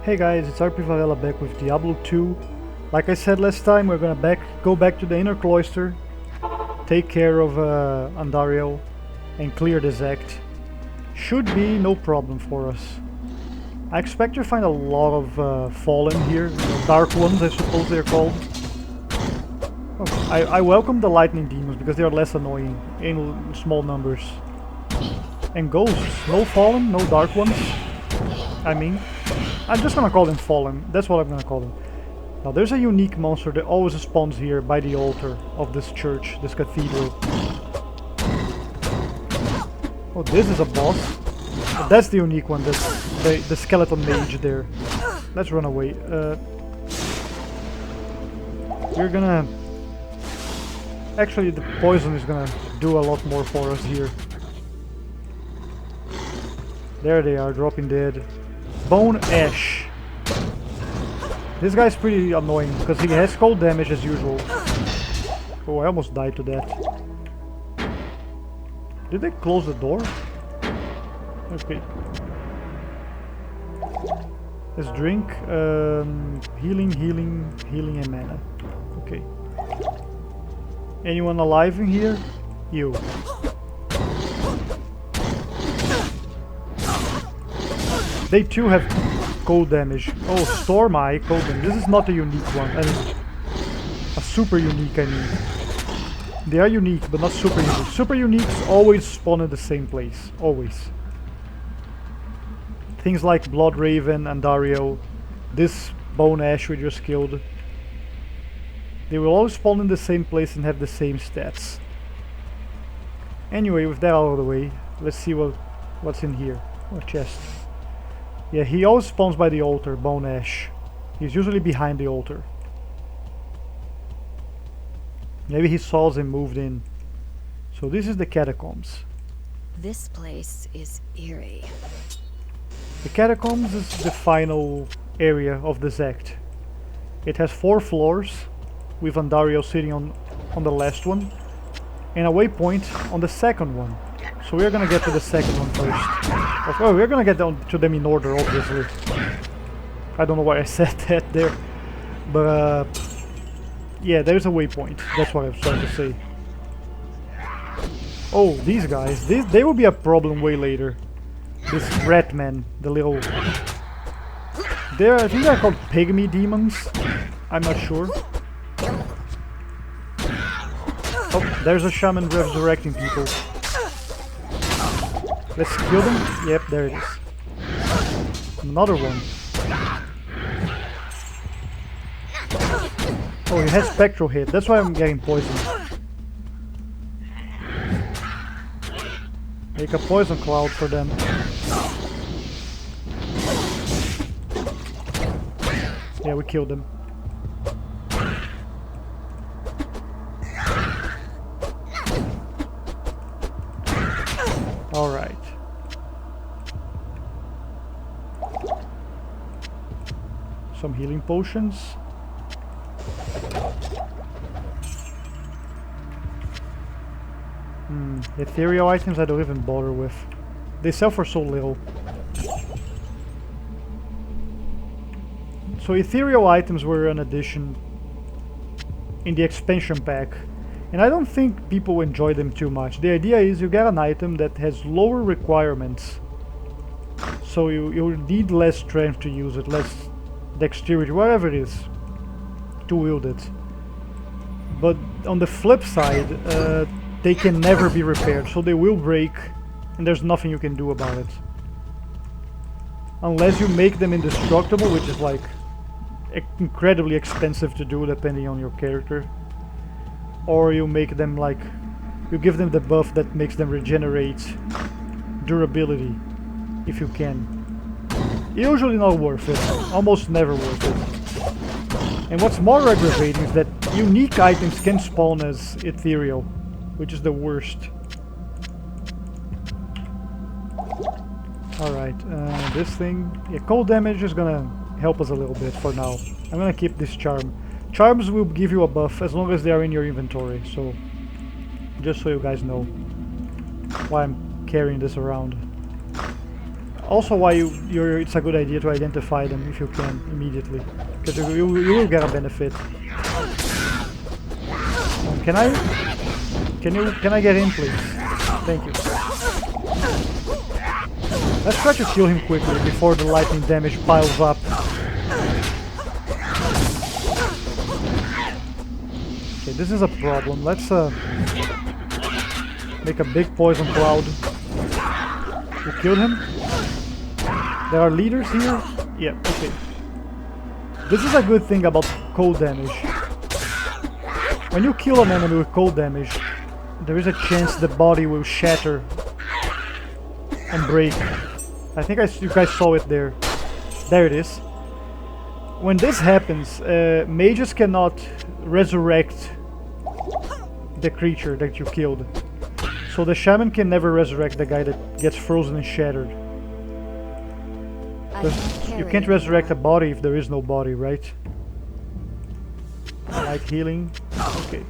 Hey guys, it's RP Favela back with Diablo 2. Like I said last time, we're gonna go back to the inner cloister, take care of Andariel, and clear this act. Should be no problem for us. I expect to find a lot of Fallen here, Dark Ones I suppose they're called. Oh, I welcome the Lightning Demons because they are less annoying in small numbers. And Ghosts, no Fallen, no Dark Ones. I mean, I'm just gonna call them Fallen, that's what I'm gonna call them. Now there's a unique monster that always spawns here by the altar of this church, this cathedral. Oh, this is a boss. Oh, that's the unique one, the skeleton mage there. Let's run away. We're gonna... Actually, the poison is gonna do a lot more for us here. There they are, dropping dead. Bone Ash. This guy's pretty annoying because he has cold damage as usual. Oh, I almost died to that. Did they close the door? Okay. Let's drink. Healing, and mana. Okay. Anyone alive in here? You. They too have cold damage. Oh, Storm Eye, cold damage. This is not a unique one. I mean, a super unique, I mean. They are unique, but not super unique. Super uniques always spawn in the same place. Always. Things like Blood Raven and Andariel. This Bone Ash we just killed. They will always spawn in the same place and have the same stats. Anyway, with that out of the way, let's see what's in here. Oh, chest. Yeah, he always spawns by the altar, Bone Ash. He's usually behind the altar. Maybe he saw us and moved in. So this is the catacombs. This place is eerie. The catacombs is the final area of this act. It has 4 floors, with Andariel sitting on the last one, and a waypoint on the second one. So we're gonna get to the second one first. Oh, we're gonna get down to them in order, obviously. I don't know why I said that there. But, yeah, there's a waypoint. That's what I was trying to say. Oh, these guys. They will be a problem way later. This rat man, the little... I think they're called pygmy demons. I'm not sure. Oh, there's a shaman resurrecting people. Let's kill them. Yep, there it is. Another one. Oh, he has spectral hit. That's why I'm getting poisoned. Make a poison cloud for them. Yeah, we killed them. Alright. Some healing potions. Ethereal items I don't even bother with. They sell for so little. So ethereal items were an addition in the expansion pack. And I don't think people enjoy them too much. The idea is you get an item that has lower requirements. So you need less strength to use it, less dexterity, whatever it is, to wield it. But on the flip side, they can never be repaired, so they will break, and there's nothing you can do about it. Unless you make them indestructible, which is like incredibly expensive to do depending on your character. Or you make them like, you give them the buff that makes them regenerate durability, if you can. Usually not worth it, almost never worth it. And what's more aggravating is that unique items can spawn as ethereal, which is the worst. Alright, this thing, yeah, cold damage is gonna help us a little bit for now. I'm gonna keep this charm. Charms will give you a buff as long as they are in your inventory, so just so you guys know why I'm carrying this around. Also why it's a good idea to identify them if you can immediately, because you will get a benefit. Can I get in, please? Thank you. Let's try to kill him quickly before the lightning damage piles up. Okay, this is a problem. Let's make a big poison cloud. You killed him? There are leaders here? Yeah, okay. This is a good thing about cold damage. When you kill an enemy with cold damage, there is a chance the body will shatter and break. I think you guys saw it there. There it is. When this happens, mages cannot resurrect the creature that you killed. So the shaman can never resurrect the guy that gets frozen and shattered. Because you can't resurrect a body if there is no body, right? Light healing. Okay.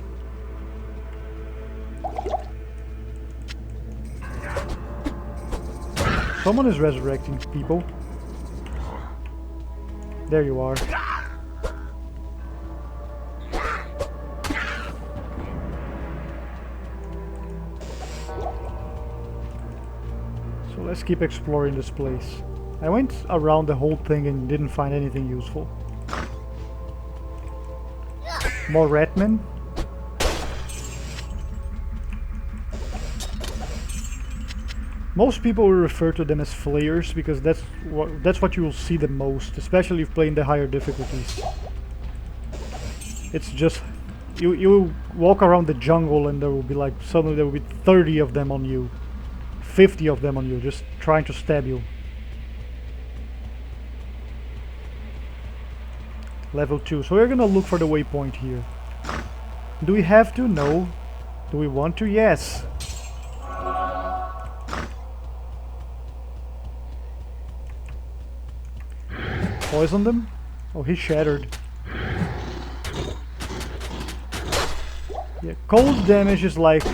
Someone is resurrecting people. There you are. So let's keep exploring this place. I went around the whole thing and didn't find anything useful. More ratmen. Most people will refer to them as flayers because that's what you will see the most, especially if playing the higher difficulties. It's just you walk around the jungle and there will be like suddenly there will be 30 of them on you, 50 of them on you, just trying to stab you. Level 2. So we're gonna look for the waypoint here. Do we have to? No. Do we want to? Yes. Poison them? Oh, he shattered. Yeah, cold damage is like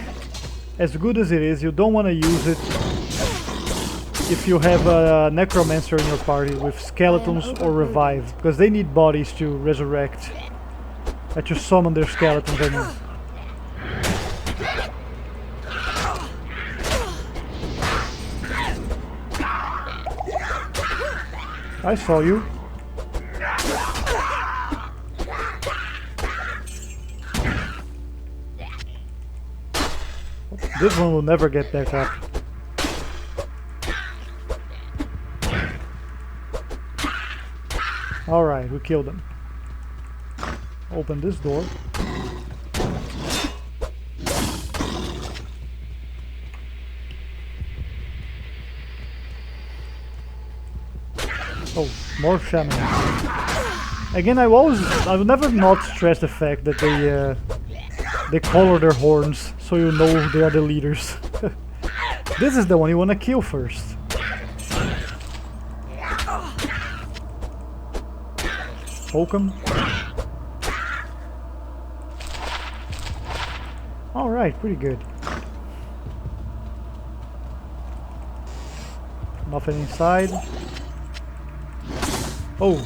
as good as it is. You don't want to use it if you have a necromancer in your party with skeletons or revive, because they need bodies to resurrect. That you summon their skeletons, I mean. I saw you. This one will never get back up. Alright, we killed him. Open this door. Oh, more shamans. Again, I will never not stress the fact that they color their horns so you know they are the leaders. This is the one you want to kill first. Poke him. Alright, pretty good. Nothing inside. Oh,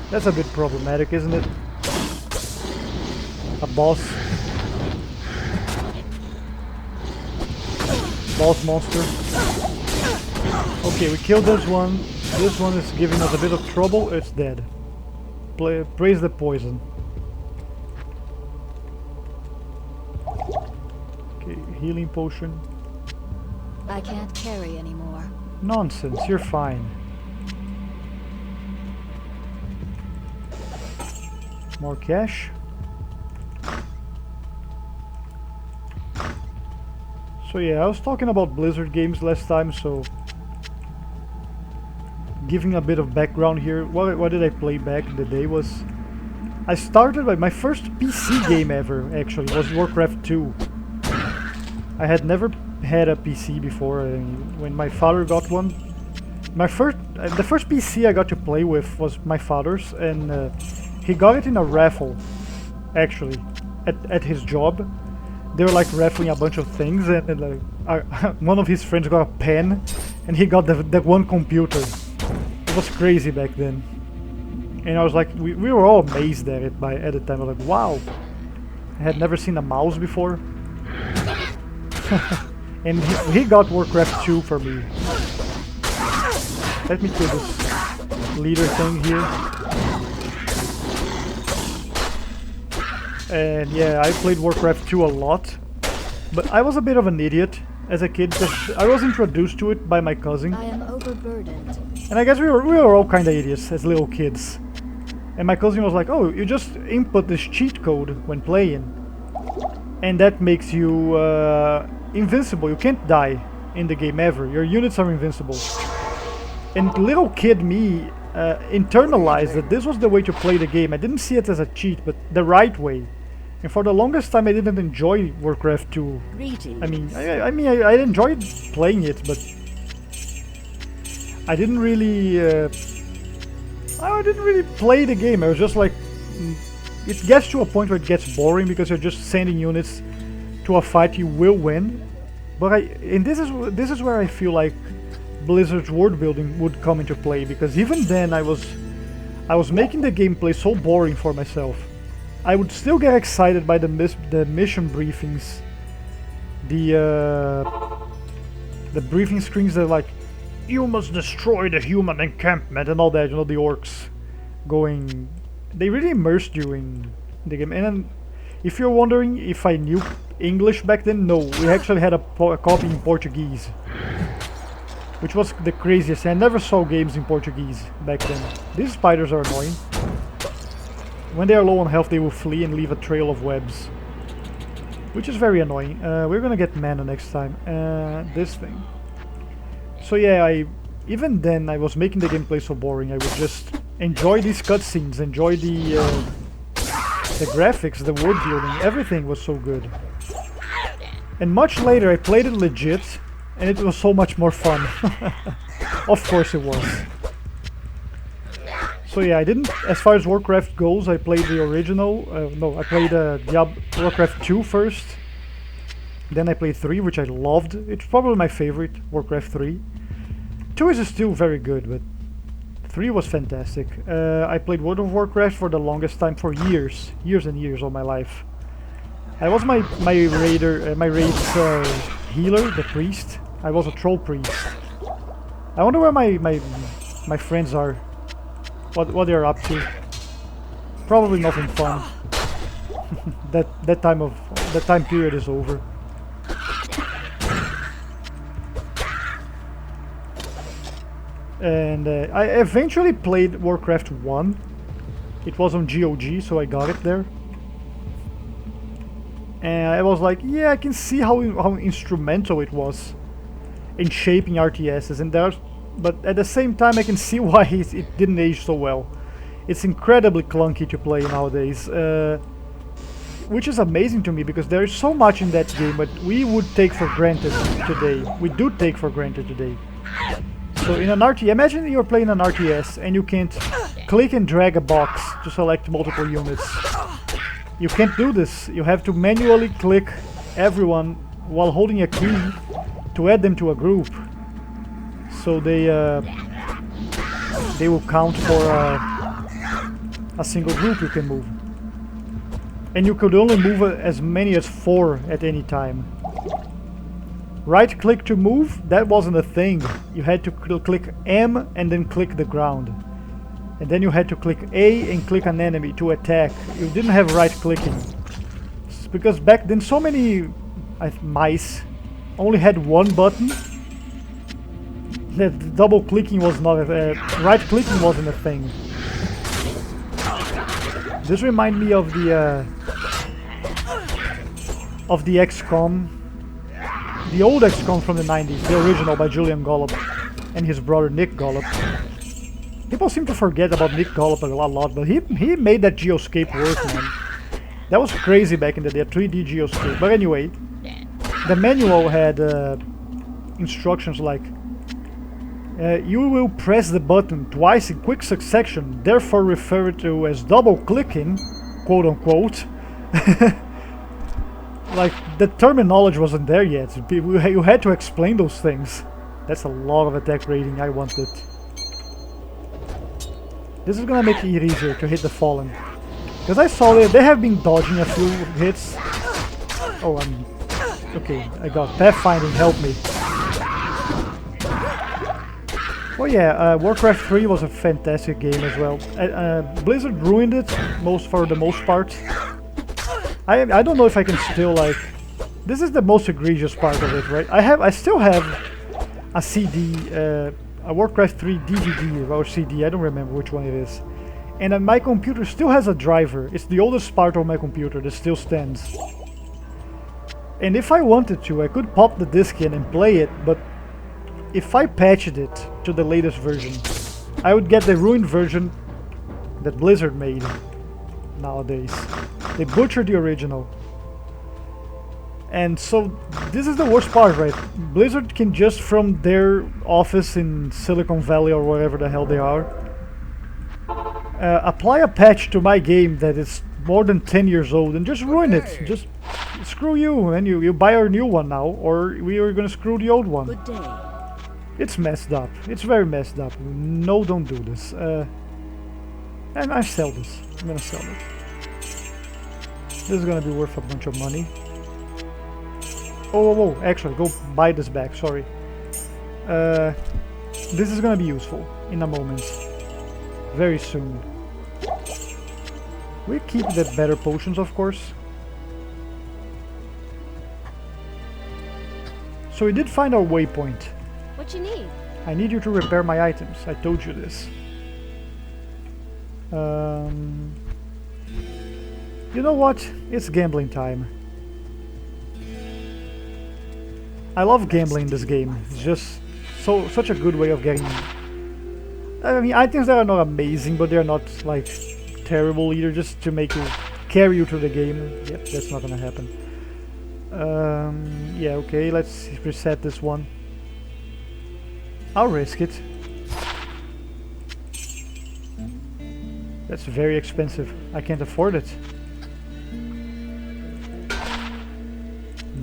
that's a bit problematic, isn't it? A boss monster. Okay, we killed this one. This one is giving us a bit of trouble. It's dead. Praise the poison. Okay, healing potion. I can't carry anymore. Nonsense, you're fine. More cash. So yeah, I was talking about Blizzard games last time, so giving a bit of background here. What did I play back in the day was I started by my first PC game ever actually was Warcraft 2. I had never had a PC before, and when my father got one, the first PC I got to play with was my father's, and he got it in a raffle, actually, at his job. They were like raffling a bunch of things, and one of his friends got a pen, and he got that one computer. It was crazy back then. And I was like, we were all amazed at it at the time. I was like, wow, I had never seen a mouse before. And he got Warcraft 2 for me. Let me kill this leader thing here. And yeah, I played Warcraft 2 a lot. But I was a bit of an idiot as a kid because I was introduced to it by my cousin. I am overburdened. And I guess we were all kind of idiots as little kids. And my cousin was like, oh, you just input this cheat code when playing. And that makes you invincible. You can't die in the game ever. Your units are invincible. And little kid me internalized that this was the way to play the game. I didn't see it as a cheat, but the right way. And for the longest time I didn't enjoy Warcraft 2. I mean, I enjoyed playing it, but I didn't really play the game. I was just like, it gets to a point where it gets boring because you're just sending units to a fight you will win. But this is where I feel like Blizzard's world building would come into play, because even then I was making the gameplay so boring for myself. I would still get excited by the mission briefings, the briefing screens that are like, you must destroy the human encampment and all that, you know, the orcs going. They really immersed you in the game. And then, if you're wondering if I knew English back then, no, we actually had a copy in Portuguese, which was the craziest. I never saw games in Portuguese back then. These spiders are annoying. When they are low on health, they will flee and leave a trail of webs, which is very annoying. We're gonna get mana next time. This thing. So yeah, even then I was making the gameplay so boring. I would just enjoy these cutscenes, enjoy the graphics, the world building. Everything was so good. And much later, I played it legit, and it was so much more fun. Of course, it was. So yeah, I didn't. As far as Warcraft goes, I played the original. No, I played Warcraft 2 first. Then I played 3, which I loved. It's probably my favorite, Warcraft 3. 2 is still very good, but 3 was fantastic. I played World of Warcraft for the longest time, for years and years of my life. I was my raid's healer, the priest. I was a troll priest. I wonder where my friends are, what they're up to. Probably nothing fun. that time period is over. And I eventually played Warcraft 1. It was on GOG, so I got it there. And I was like, yeah, I can see how instrumental it was in shaping RTSs, but at the same time I can see why it didn't age so well. It's incredibly clunky to play nowadays, which is amazing to me because there is so much in that game that we would take for granted today. We do take for granted today. So in an RTS, imagine you're playing an RTS and you can't click and drag a box to select multiple units. You can't do this. You have to manually click everyone while holding a key to add them to a group. So they will count for a single group you can move. And you could only move as many as 4 at any time. Right click to move, that wasn't a thing. You had to click M and then click the ground. And then you had to click A and click an enemy to attack. You didn't have right clicking. Because back then so many mice only had one button. That double clicking was not right clicking wasn't a thing. This reminds me of the XCOM. The old XCOM from the 90s, the original by Julian Gollop and his brother Nick Gollop. People seem to forget about Nick Gollop a lot, but he made that geoscape work, man. That was crazy back in the day, a 3D geoscape. But anyway, the manual had instructions like, you will press the button twice in quick succession, therefore referred to as double clicking, quote unquote. Like, the terminology wasn't there yet. You had to explain those things. That's a lot of attack rating. I want it. This is gonna make it easier to hit the Fallen. Because I saw they have been dodging a few hits. Oh, okay, I got Pathfinding, help me. Oh yeah, Warcraft 3 was a fantastic game as well. Blizzard ruined it for the most part. I don't know if I can still like... This is the most egregious part of it, right? I still have a CD, a Warcraft 3 DVD or CD, I don't remember which one it is. And my computer still has a driver. It's the oldest part of my computer that still stands. And if I wanted to, I could pop the disc in and play it, but if I patched it to the latest version, I would get the ruined version that Blizzard made nowadays. They butchered the original. And so this is the worst part, right? Blizzard can just from their office in Silicon Valley or wherever the hell they are, apply a patch to my game that is more than 10 years old and just ruin it. Just screw you, and you buy our new one now, or we are gonna screw the old one. Good day. It's messed up. It's very messed up. No, don't do this. And I sell this. I'm gonna sell it. This is gonna be worth a bunch of money. Oh, actually, go buy this back, sorry. This is gonna be useful in a moment. Very soon. We keep the better potions, of course. So we did find our waypoint. What you need? I need you to repair my items. I told you this. You know what? It's gambling time. I love gambling in this game. It's just such a good way of getting... I mean, items that are not amazing, but they're not like terrible either, just to make you carry you through the game. Yep, that's not gonna happen. Yeah, okay, let's reset this one. I'll risk it. That's very expensive. I can't afford it.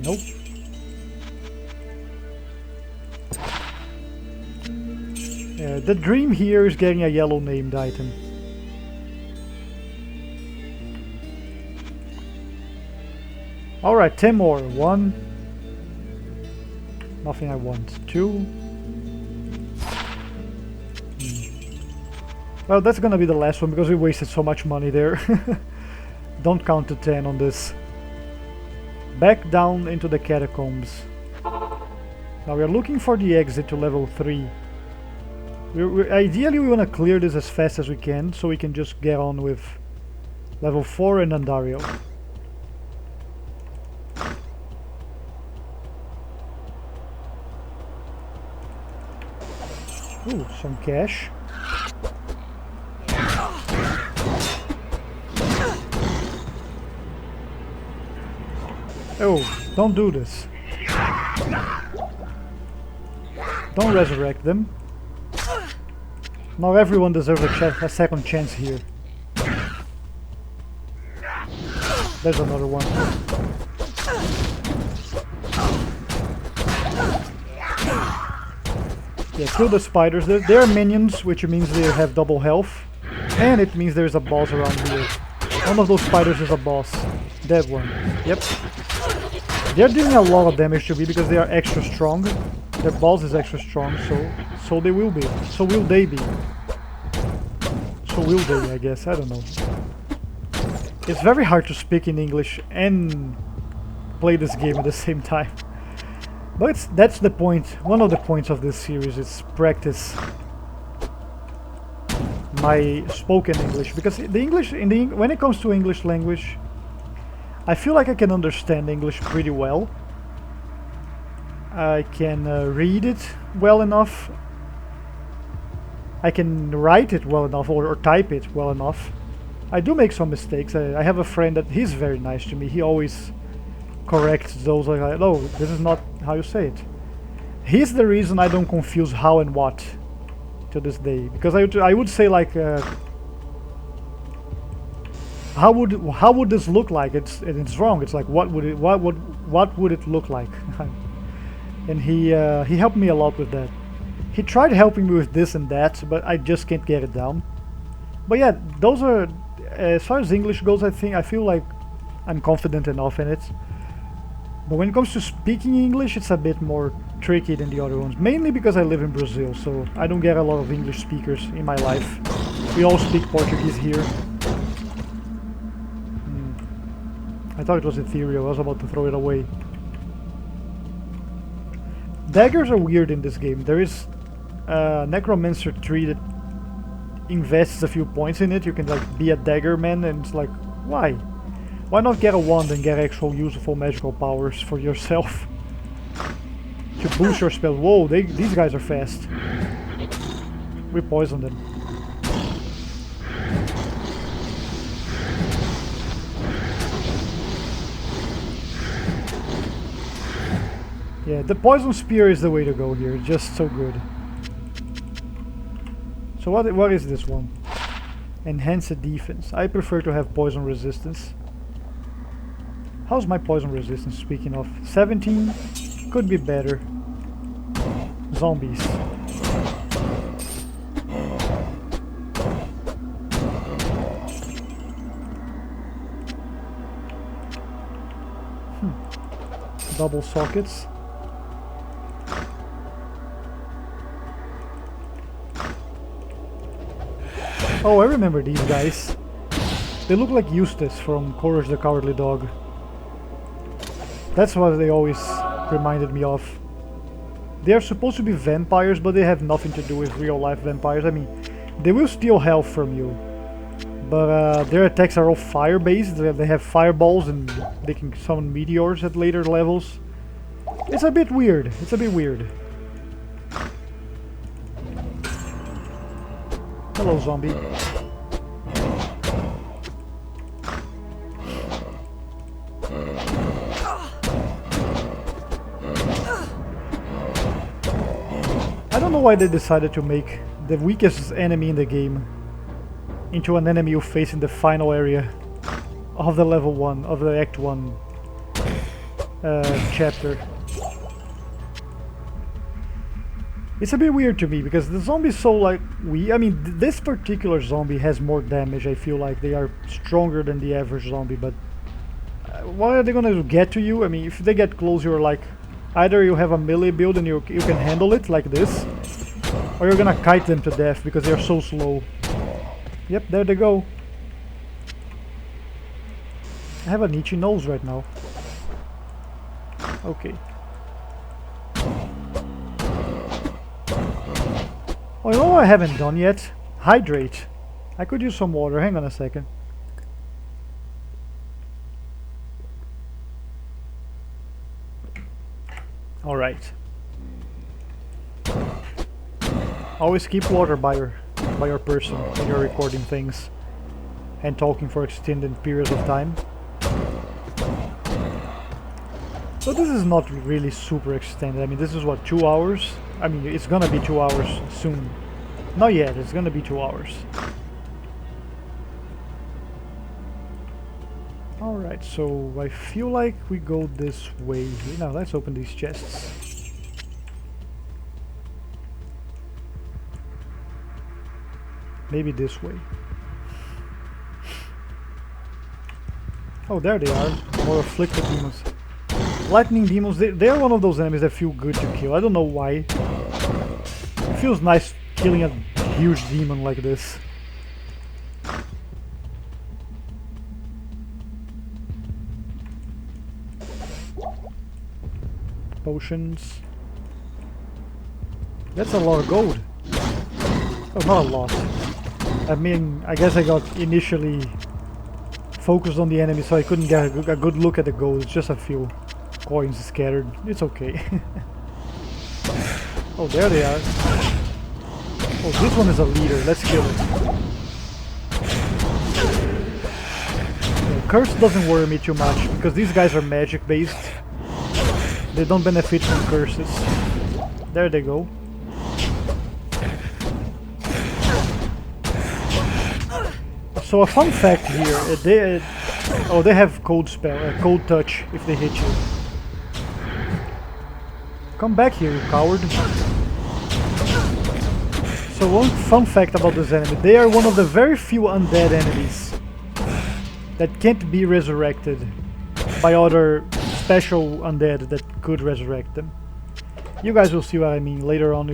Nope. The dream here is getting a yellow named item. Alright, 10 more. 1. Nothing I want. 2. Well, that's gonna be the last one because we wasted so much money there. Don't count to 10 on this. Back down into the catacombs. Now we are looking for the exit to level 3. Ideally we want to clear this as fast as we can, so we can just get on with level 4 and Andariel. Ooh, some cash. Oh, don't do this. Don't resurrect them. Now everyone deserves a second chance here. There's another one. Yeah, kill the spiders. They are minions, which means they have double health. And it means there's a boss around here. One of those spiders is a boss. That one. Yep. They're dealing a lot of damage to me because they are extra strong. Their boss is extra strong, so they will be. So will they be. So will they, I guess. I don't know. It's very hard to speak in English and play this game at the same time. But that's the point. One of the points of this series is practice my spoken English, because the English when it comes to English language, I feel like I can understand English pretty well. I can read it well enough. I can write it well enough, or type it well enough. I do make some mistakes. I have a friend that he's very nice to me. He always corrects those, like, oh, this is not how you say it. He's the reason I don't confuse how and what to this day, because I would say like how would this look like? It's wrong. It's like what would it look like? and he helped me a lot with that. He tried helping me with this and that, but I just can't get it down. But yeah, those are, as far as English goes, I feel like I'm confident enough in it. But when it comes to speaking English, it's a bit more tricky than the other ones. Mainly because I live in Brazil, so I don't get a lot of English speakers in my life. We all speak Portuguese here. I thought it was ethereal, I was about to throw it away. Daggers are weird in this game. There is a necromancer tree that invests a few points in it. You can like be a dagger man, and it's like, why? Why not get a wand and get actual useful magical powers for yourself? To boost your spell. Whoa, these guys are fast. We poisoned them. Yeah, the poison spear is the way to go here. It's just so good. So what is this one? Enhanced defense. I prefer to have poison resistance. How's my poison resistance, speaking of? 17? Could be better. Zombies. Double sockets. Oh, I remember these guys. They look like Eustace from Courage the Cowardly Dog. That's what they always reminded me of. They are supposed to be vampires, but they have nothing to do with real-life vampires. I mean, they will steal health from you, but their attacks are all fire-based. They have fireballs and they can summon meteors at later levels. It's a bit weird. It's a bit weird. Hello, zombie. I don't know why they decided to make the weakest enemy in the game into an enemy you face in the final area of the level 1, of the Act 1 chapter. It's a bit weird to me because the zombie's so like I mean, this particular zombie has more damage. I feel like they are stronger than the average zombie, but what are they gonna get to you? I mean, if they get close, you're like, either you have a melee build and you can handle it like this, or you're gonna kite them to death because they're so slow. Yep, there they go. I have an itchy nose right now. Okay. Oh, you know what I haven't done yet? Hydrate. I could use some water. Hang on a second. Alright. Always keep water by your person when you're recording things and talking for extended periods of time. So this is not really super extended. I mean, this is what, 2 hours? I mean, it's gonna be 2 hours soon. Not yet, it's gonna be 2 hours. Alright, so I feel like we go this way. Now let's open these chests. Maybe this way. Oh, there they are. More afflicted demons. Lightning demons, they're one of those enemies that feel good to kill. I don't know why. It feels nice killing a huge demon like this. Potions. That's a lot of gold. Oh, not a lot. I mean, I guess I got initially focused on the enemy so I couldn't get a good look at the gold. It's just a few coins scattered. It's okay. Oh, there they are. Oh, this one is a leader. Let's kill it. Yeah, curse doesn't worry me too much because these guys are magic based. They don't benefit from curses. There they go. So a fun fact here, they have cold spell, cold touch if they hit you. Come back here, you coward. So one fun fact about this enemy, they are one of the very few undead enemies that can't be resurrected by other special undead that could resurrect them. You guys will see what I mean later on.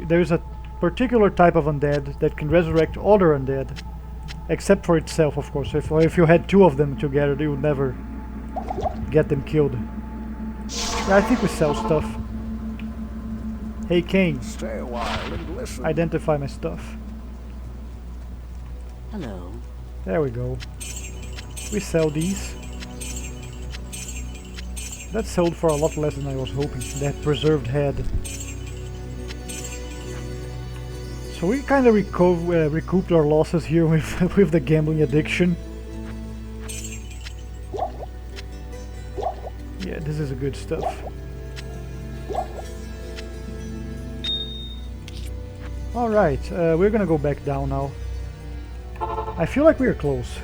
There's a particular type of undead that can resurrect other undead, except for itself, of course. If you had two of them together, you would never get them killed. Yeah, I think we sell stuff. Hey, Kane. Stay a while and listen. Identify my stuff. Hello. There we go. We sell these. That sold for a lot less than I was hoping. That preserved head. So we kind of recouped our losses here with, with the gambling addiction. Yeah, this is good stuff. Alright, we're gonna go back down now. I feel like we're close.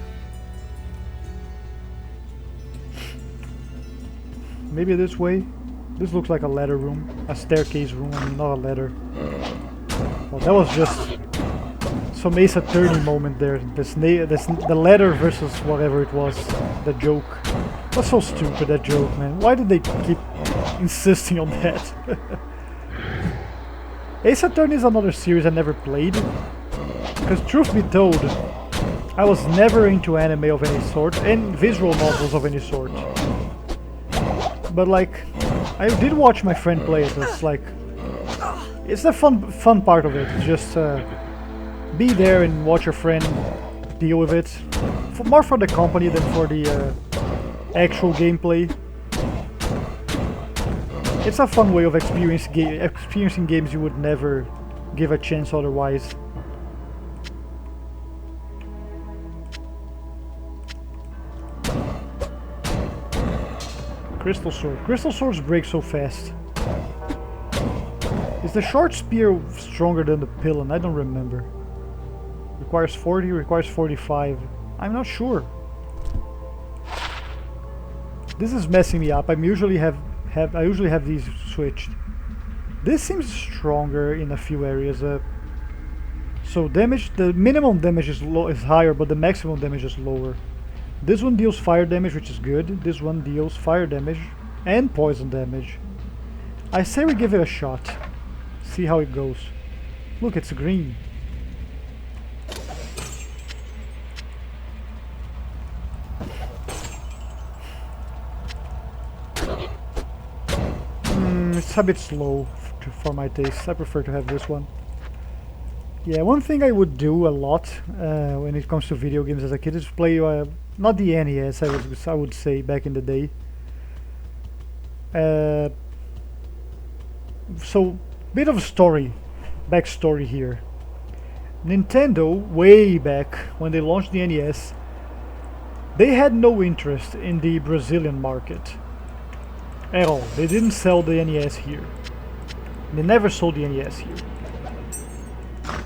Maybe this way? This looks like a ladder room. A staircase room, I mean, not a ladder. Well, that was just some Ace Attorney moment there. The ladder versus whatever it was. The joke. That's so stupid, that joke, man. Why did they keep insisting on that? Ace Attorney is another series I never played. Because truth be told, I was never into anime of any sort, and visual novels of any sort. But like, I did watch my friend play it. It's like, it's the fun part of it. Just be there and watch your friend deal with it. More for the company than for the actual gameplay. It's a fun way of experiencing games you would never give a chance otherwise. Crystal sword. Crystal swords break so fast. Is the short spear stronger than the pillen? I don't remember. Requires 40, requires 45. I'm not sure. This is messing me up. I usually have these switched. This seems stronger in a few areas. So damage, the minimum damage is higher, but the maximum damage is lower. This one deals fire damage, which is good. This one deals fire damage and poison damage. I say we give it a shot. See how it goes. Look, it's green. It's a bit slow for my taste. I prefer to have this one. Yeah, one thing I would do a lot when it comes to video games as a kid is play, not the NES, I would say, back in the day. So, bit of story, backstory here. Nintendo, way back when they launched the NES, they had no interest in the Brazilian market at all. They didn't sell the NES here. They never sold the NES here.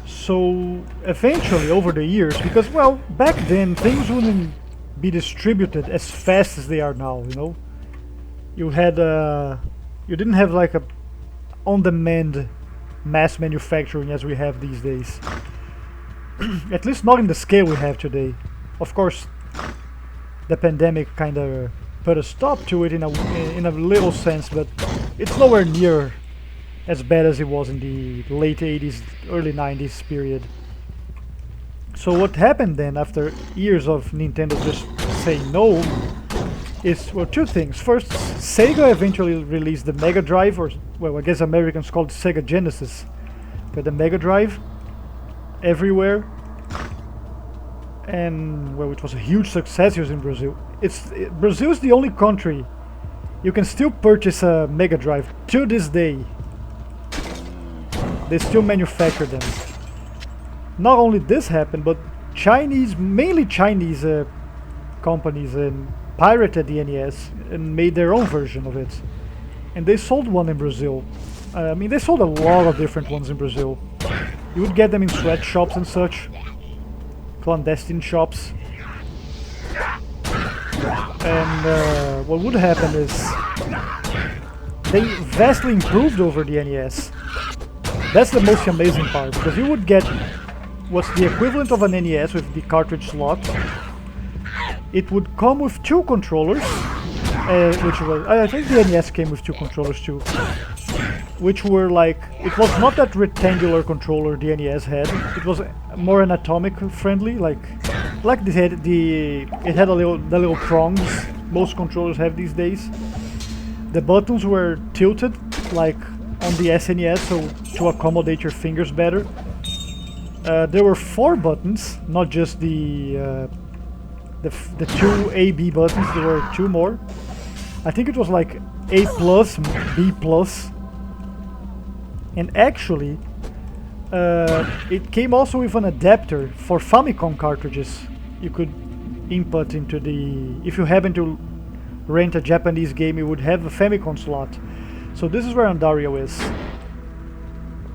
So eventually, over the years, because well, back then things wouldn't be distributed as fast as they are now. You know, you didn't have like a on-demand mass manufacturing as we have these days. At least not in the scale we have today. Of course, the pandemic kind of put a stop to it in a little sense, but it's nowhere near as bad as it was in the late 80s, early 90s period. So what happened then, after years of Nintendo just saying no, is, well, two things. First, Sega eventually released the Mega Drive, or, well, I guess Americans called it Sega Genesis, but the Mega Drive everywhere. And, well, it was a huge success here in Brazil. Brazil is the only country you can still purchase a Mega Drive to this day. They still manufacture them. Not only this happened, but mainly Chinese companies pirated the NES and made their own version of it. And they sold one in Brazil. I mean, they sold a lot of different ones in Brazil. You would get them in sweatshops and such. Clandestine shops. And what would happen is they vastly improved over the NES. That's the most amazing part, because you would get what's the equivalent of an NES with the cartridge slot. It would come with 2 controllers, which was, I think the NES came with 2 controllers too, which were like, it was not that rectangular controller the NES had. It was more anatomic friendly, like it had the little prongs most controllers have these days. The buttons were tilted like on the SNES, so to accommodate your fingers better. There were 4 buttons, not just the 2 A-B buttons. There were 2 more. I think it was like A plus, B plus. And actually, it came also with an adapter for Famicom cartridges. You could input into the... If you happen to rent a Japanese game, you would have a Famicom slot. So this is where Andariel is.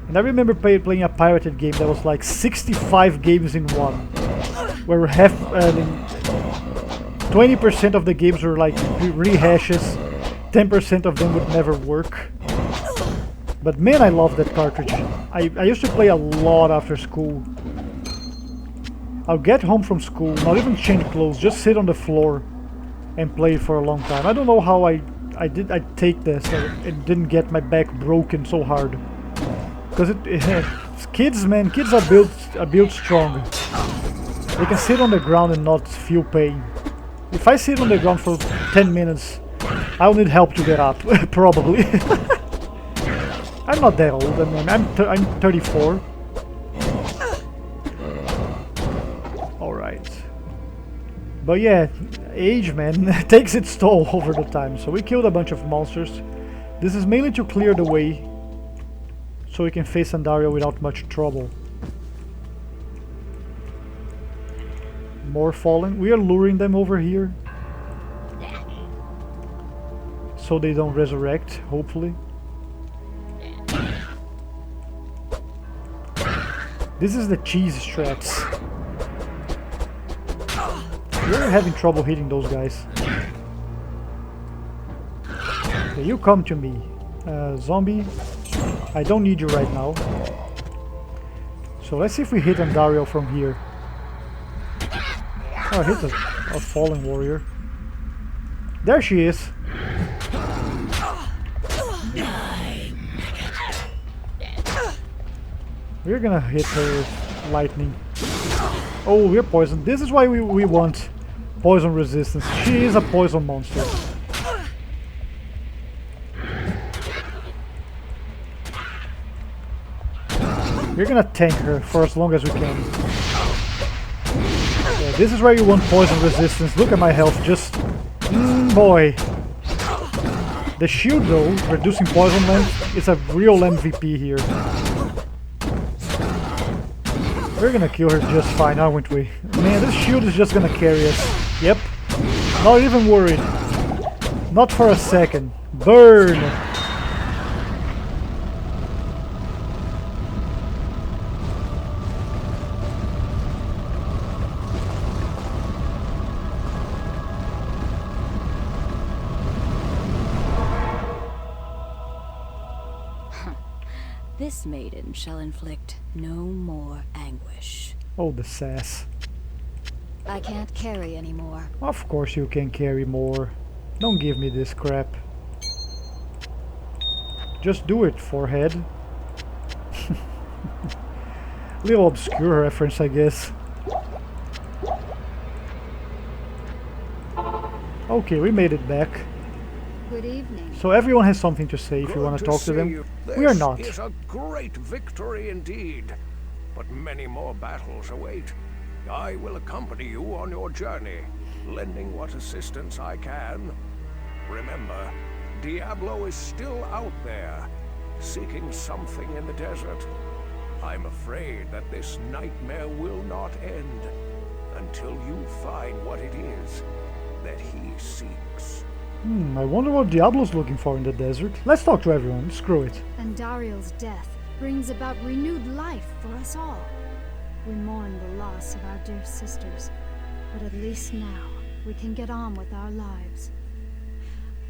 And I remember playing a pirated game that was like 65 games in one. Where 20% of the games were like rehashes, 10% of them would never work. But man, I love that cartridge. I used to play a lot after school. I'll get home from school, not even change clothes, just sit on the floor and play for a long time. I don't know how I take this and didn't get my back broken so hard. Because kids are built strong. They can sit on the ground and not feel pain. If I sit on the ground for 10 minutes, I'll need help to get up, probably. I'm not that old. I mean, I'm 34. All right. But yeah, age, man, takes its toll over the time. So we killed a bunch of monsters. This is mainly to clear the way, so we can face Andariel without much trouble. More falling. We are luring them over here, so they don't resurrect, hopefully. This is the cheese strats. We're having trouble hitting those guys. Okay, you come to me. Zombie, I don't need you right now. So let's see if we hit Andariel from here. Oh, I hit a fallen warrior. There she is. We're gonna hit her with lightning. Oh, we're poisoned. This is why we want poison resistance. She is a poison monster. We're gonna tank her for as long as we can. Yeah, this is where you want poison resistance. Look at my health, just... boy. The shield though, reducing poison length, is a real MVP here. We're gonna kill her just fine, aren't we? Man, this shield is just gonna carry us. Yep. Not even worried. Not for a second. Burn! This maiden shall inflict no more anguish. Oh, the sass. I can't carry anymore. Of course you can carry more. Don't give me this crap. Just do it, forehead. Little obscure reference, I guess. Okay, we made it back. Good evening. So everyone has something to say if you want to talk to them. We are not. This is a great victory indeed, but many more battles await. I will accompany you on your journey, lending what assistance I can. Remember, Diablo is still out there, seeking something in the desert. I'm afraid that this nightmare will not end until you find what it is that he seeks. I wonder what Diablo's looking for in the desert. Let's talk to everyone, screw it. Andariel's death brings about renewed life for us all. We mourn the loss of our dear sisters, but at least now we can get on with our lives.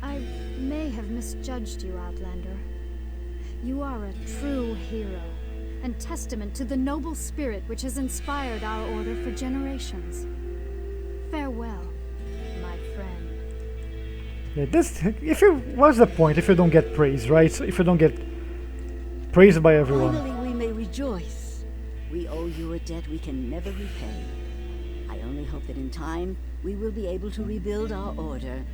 I may have misjudged you, Outlander. You are a true hero, and testament to the noble spirit which has inspired our order for generations. Farewell, my friend. Yeah, what's the point if you don't get praise, right? So if you don't get praised by everyone. Finally we may rejoice. We owe you a debt we can never repay. I only hope that in time, we will be able to rebuild our order.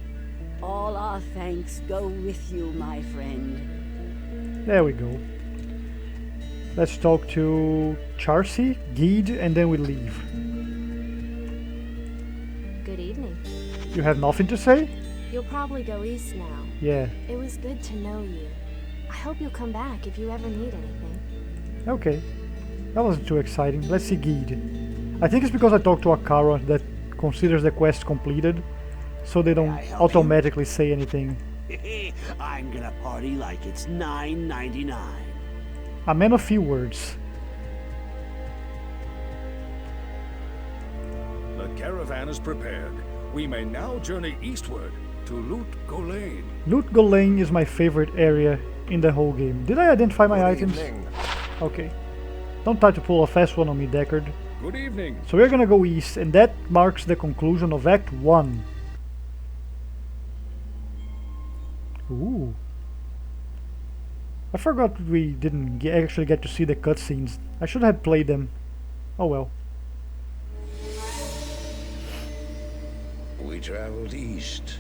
All our thanks go with you, my friend. There we go. Let's talk to Charcy, Geed, and then we leave. Good evening. You have nothing to say? You'll probably go east now. Yeah. It was good to know you. I hope you'll come back if you ever need anything. Okay. That wasn't too exciting. Let's see Geed. I think it's because I talked to Akara that considers the quest completed, so they don't automatically say anything. I'm gonna party like it's $9.99. A man of few words. The caravan is prepared. We may now journey eastward to Lut Gholein. Lut Gholein is my favorite area in the whole game. Did I identify my items? Evening. Okay. Don't try to pull a fast one on me, Deckard. Good evening. So we're gonna go east, and that marks the conclusion of Act 1. Ooh. I forgot we didn't actually get to see the cutscenes. I should have played them. Oh well. We traveled east,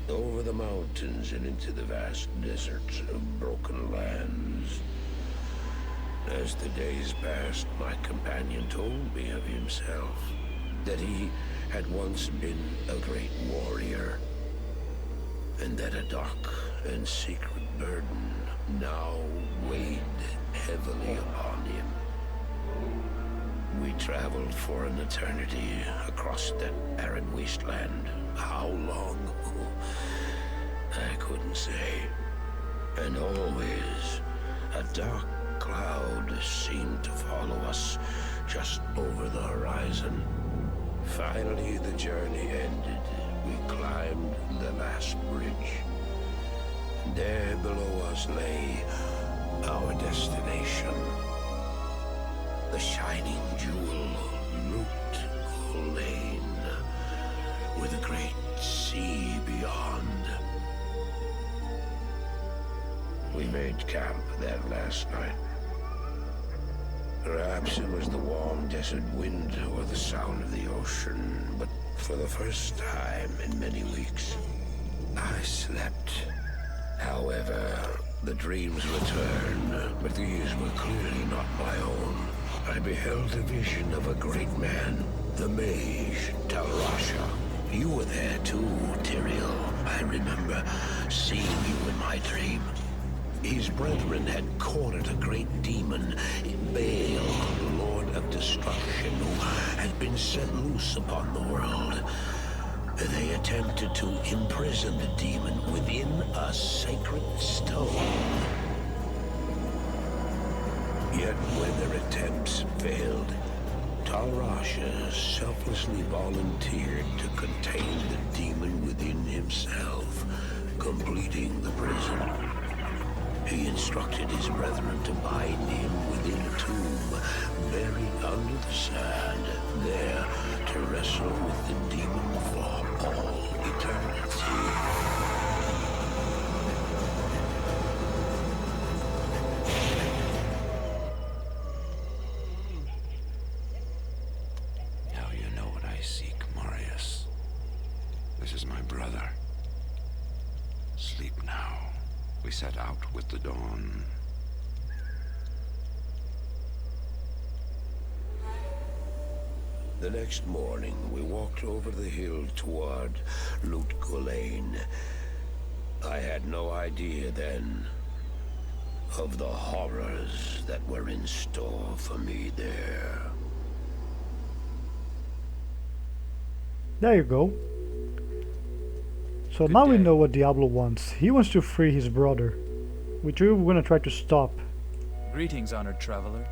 over the mountains and into the vast deserts of broken lands. As the days passed, my companion told me of himself, that he had once been a great warrior, and that a dark and secret burden now weighed heavily upon him. We traveled for an eternity across that arid wasteland. How long? I couldn't say. And always, a dark cloud seemed to follow us just over the horizon. Finally, the journey ended. We climbed the last bridge. There below us lay our destination. The shining jewel, Lut Gholein, with a great sea beyond. We made camp there last night. Perhaps it was the warm desert wind or the sound of the ocean, but for the first time in many weeks, I slept. However, the dreams returned, but these were clearly not my own. I beheld a vision of a great man, the mage, Talrasha. You were there too, Tyrael. I remember seeing you in my dream. His brethren had cornered a great demon, Baal, the Lord of Destruction, who had been set loose upon the world. They attempted to imprison the demon within a sacred stone. Yet when their attempts failed, Talrasha selflessly volunteered to contain the demon within himself, completing the prison. He instructed his brethren to bind him within a tomb, buried under the sand, there to wrestle with the demon for all eternity. Now you know what I seek, Marius. This is my brother. Sleep now. We set out with the dawn. The next morning, we walked over the hill toward Lut Gholein. I had no idea then of the horrors that were in store for me there. There you go. So now we know what Diablo wants. He wants to free his brother, which we're gonna try to stop. Greetings, honored traveler.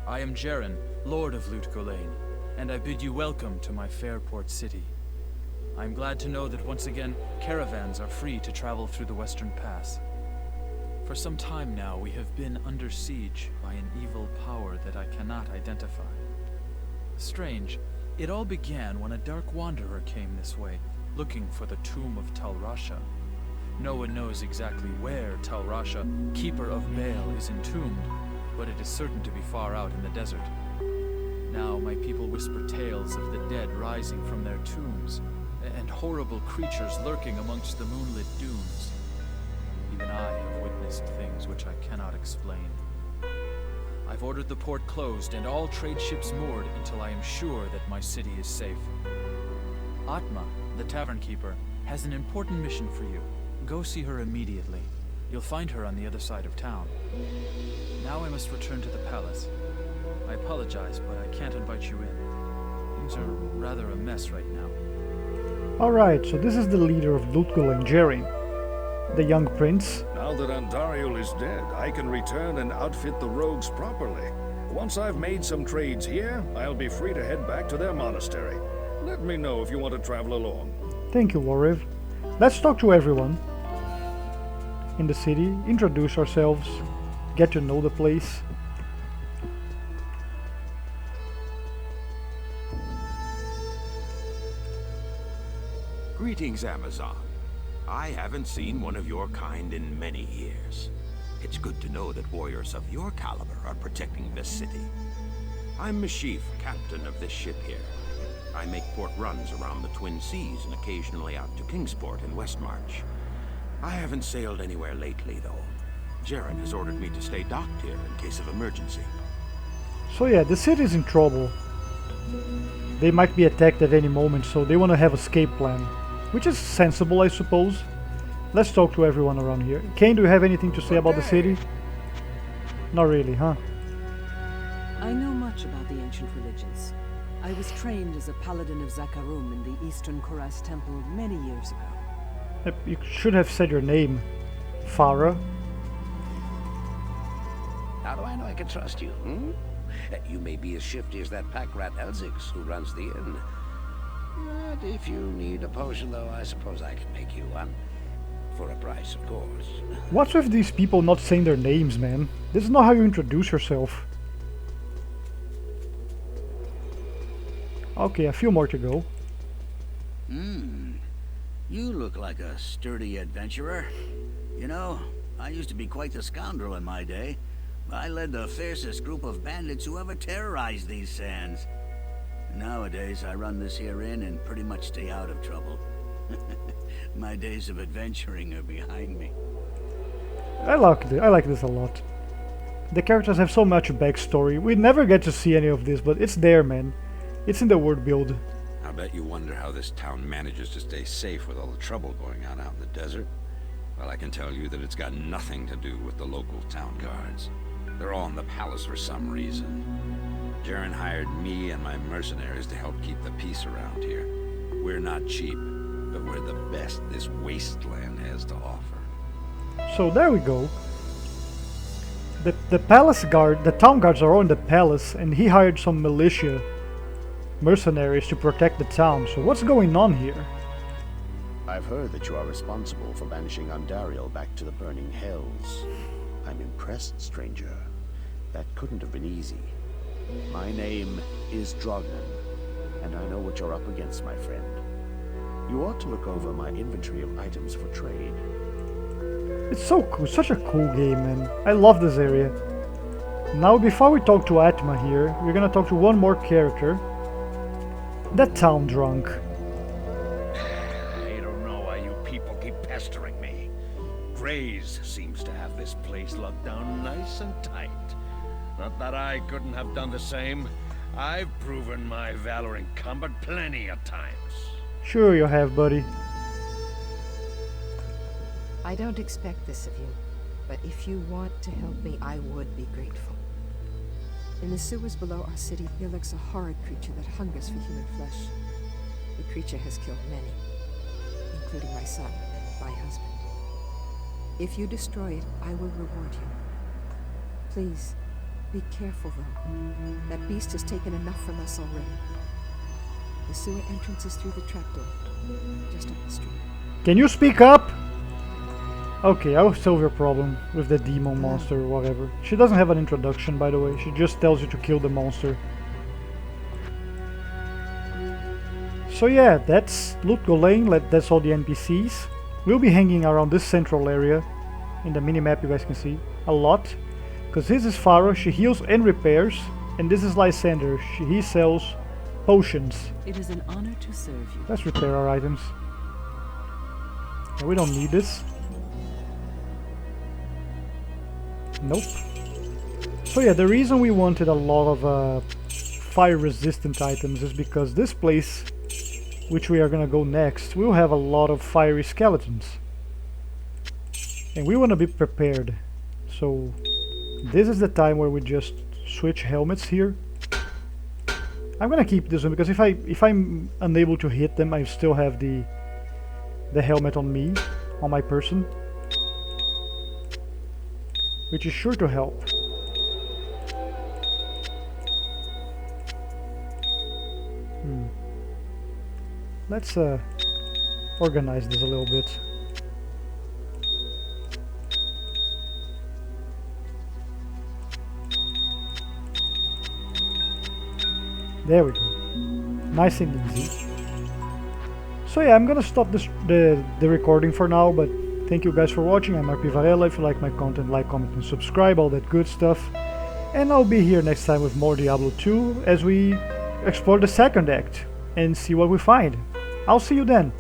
I am Jaren, Lord of Lut Gholein, and I bid you welcome to my fair port city. I'm glad to know that once again, caravans are free to travel through the Western Pass. For some time now, we have been under siege by an evil power that I cannot identify. Strange, it all began when a dark wanderer came this way, looking for the tomb of Tal Rasha. No one knows exactly where Tal Rasha, Keeper of Baal, is entombed, but it is certain to be far out in the desert. Now my people whisper tales of the dead rising from their tombs, and horrible creatures lurking amongst the moonlit dunes. Even I have witnessed things which I cannot explain. I've ordered the port closed and all trade ships moored until I am sure that my city is safe. Atma, the tavern keeper, has an important mission for you. Go see her immediately. You'll find her on the other side of town. Now I must return to the palace. I apologize, but I can't invite you in. Things are rather a mess right now. Alright, so this is the leader of Lutgul and Jeren, the young prince. Now that Andariel is dead, I can return and outfit the rogues properly. Once I've made some trades here, I'll be free to head back to their monastery. Let me know if you want to travel along. Thank you, Loriv. Let's talk to everyone in the city, introduce ourselves, get to know the place. Greetings, Amazon. I haven't seen one of your kind in many years. It's good to know that warriors of your caliber are protecting this city. I'm Mashif, captain of this ship here. I make port runs around the Twin Seas and occasionally out to Kingsport in Westmarch. I haven't sailed anywhere lately, though. Jeren has ordered me to stay docked here in case of emergency. So yeah, the city's in trouble. They might be attacked at any moment, so they want to have an escape plan. Which is sensible, I suppose. Let's talk to everyone around here. Kane, do you have anything to say about the city? Not really, huh? I know much about the ancient religions. I was trained as a paladin of Zakarum in the Eastern Koras Temple many years ago. You should have said your name, Farah. How do I know I can trust you, hmm? You may be as shifty as that pack rat Elzix who runs the inn. But if you need a potion, though, I suppose I can make you one. For a price, of course. What's with these people not saying their names, man? This is not how you introduce yourself. Okay, a few more to go. You look like a sturdy adventurer. You know, I used to be quite the scoundrel in my day. I led the fiercest group of bandits who ever terrorized these sands. Nowadays, I run this here inn and pretty much stay out of trouble. My days of adventuring are behind me. I like this a lot. The characters have so much backstory. We never get to see any of this, but it's there, man. It's in the world build. I bet you wonder how this town manages to stay safe with all the trouble going on out in the desert. Well, I can tell you that it's got nothing to do with the local town guards. They're all in the palace for some reason. Jeren hired me and my mercenaries to help keep the peace around here. We're not cheap, but we're the best this wasteland has to offer. So there we go. The palace guard, the town guards are all in the palace, and he hired some militia mercenaries to protect the town. So what's going on here? I've heard that you are responsible for banishing Andariel back to the burning hells. I'm impressed, stranger. That couldn't have been easy. My name is Drognan, and I know what you're up against, my friend. You ought to look over my inventory of items for trade. It's so cool, such a cool game, man. I love this area. Now, before we talk to Atma here, we're gonna talk to one more character. That town drunk. I don't know why you people keep pestering me. Grays seems to have this place locked down nice and tight. Not that I couldn't have done the same. I've proven my valor in combat plenty of times. Sure you have, buddy. I don't expect this of you, but if you want to help me, I would be grateful. In the sewers below our city, there lurks a horrid creature that hungers for human flesh. The creature has killed many, including my son and my husband. If you destroy it, I will reward you. Please, be careful though. That beast has taken enough from us already. The sewer entrance is through the trapdoor, just up the street. Can you speak up? Okay, I'll solve your problem with the demon monster or whatever. She doesn't have an introduction, by the way. She just tells you to kill the monster. So yeah, that's Lutgo Lane. That's all the NPCs. We'll be hanging around this central area. In the minimap you guys can see a lot. Because this is Farah, she heals and repairs. And this is Lysander, he sells potions. It is an honor to serve you. Let's repair our items. We don't need this. Nope. So yeah, the reason we wanted a lot of fire resistant items is because this place, which we are gonna go next, will have a lot of fiery skeletons. And we want to be prepared. So this is the time where we just switch helmets here. I'm gonna keep this one because if I'm unable to hit them, I still have the helmet on me, on my person, which is sure to help. Let's organize this a little bit. There we go. Nice and easy. So yeah, I'm gonna stop the recording for now, but thank you guys for watching. I'm RP Varela. If you like my content, like, comment, and subscribe, all that good stuff. And I'll be here next time with more Diablo 2 as we explore the second act and see what we find. I'll see you then.